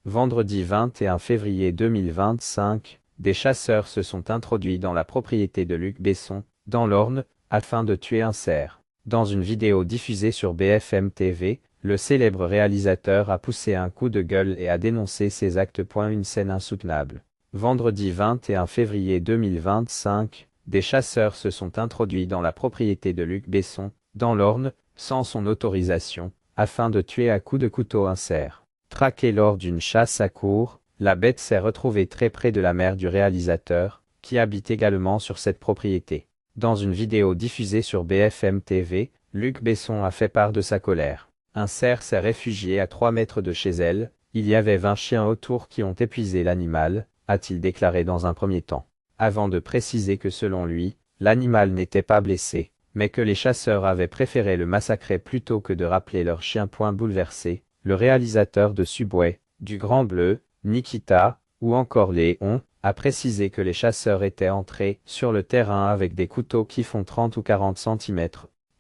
Vendredi 21 février 2025, des chasseurs se sont introduits dans la propriété de Luc Besson, dans l'Orne, afin de tuer un cerf. Dans une vidéo diffusée sur BFM TV, le célèbre réalisateur a poussé un coup de gueule et a dénoncé ces actes. Une scène insoutenable. Vendredi 21 février 2025, des chasseurs se sont introduits dans la propriété de Luc Besson, dans l'Orne, sans son autorisation, afin de tuer à coups de couteau un cerf. Traqué lors d'une chasse à courre, la bête s'est retrouvée très près de la mère du réalisateur, qui habite également sur cette propriété. Dans une vidéo diffusée sur BFM TV, Luc Besson a fait part de sa colère. Un cerf s'est réfugié à 3 mètres de chez elle, il y avait 20 chiens autour qui ont épuisé l'animal, a-t-il déclaré dans un premier temps. Avant de préciser que selon lui, l'animal n'était pas blessé, mais que les chasseurs avaient préféré le massacrer plutôt que de rappeler leur chien. Bouleversé, le réalisateur de Subway, du Grand Bleu, Nikita, ou encore Léon, a précisé que les chasseurs étaient entrés sur le terrain avec des couteaux qui font 30 ou 40 cm.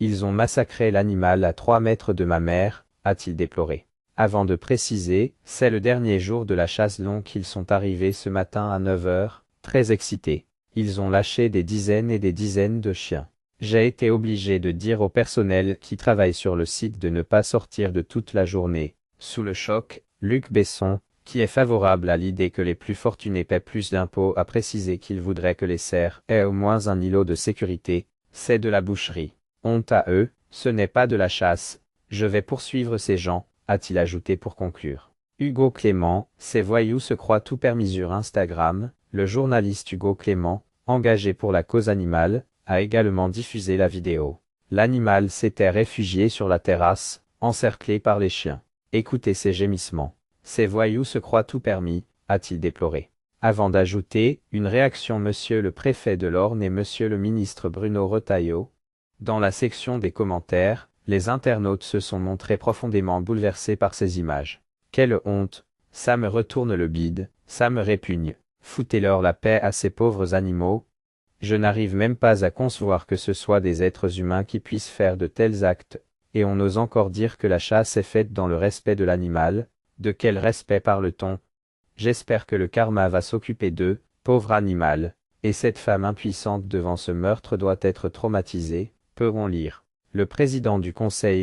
Ils ont massacré l'animal à 3 mètres de ma mère, a-t-il déploré. Avant de préciser, c'est le dernier jour de la chasse longue qu'ils sont arrivés ce matin à 9 h, très excités. Ils ont lâché des dizaines et des dizaines de chiens. J'ai été obligé de dire au personnel qui travaille sur le site de ne pas sortir de toute la journée. Sous le choc, Luc Besson, qui est favorable à l'idée que les plus fortunés paient plus d'impôts, a précisé qu'il voudrait que les cerfs aient au moins un îlot de sécurité. C'est de la boucherie. Honte à eux, ce n'est pas de la chasse. Je vais poursuivre ces gens, a-t-il ajouté pour conclure. Hugo Clément, ces voyous se croient tout permis sur Instagram. Le journaliste Hugo Clément, engagé pour la cause animale, a également diffusé la vidéo. L'animal s'était réfugié sur la terrasse, encerclé par les chiens. Écoutez ses gémissements. Ces voyous se croient tout permis, a-t-il déploré. Avant d'ajouter, une réaction monsieur le préfet de l'Orne et monsieur le ministre Bruno Retailleau. Dans la section des commentaires, les internautes se sont montrés profondément bouleversés par ces images. Quelle honte! Ça me retourne le bide, ça me répugne. Foutez-leur la paix à ces pauvres animaux. Je n'arrive même pas à concevoir que ce soit des êtres humains qui puissent faire de tels actes, et on ose encore dire que la chasse est faite dans le respect de l'animal. De quel respect parle-t-on? J'espère que le karma va s'occuper d'eux, pauvre animal, et cette femme impuissante devant ce meurtre doit être traumatisée, peut-on lire. Le président du conseil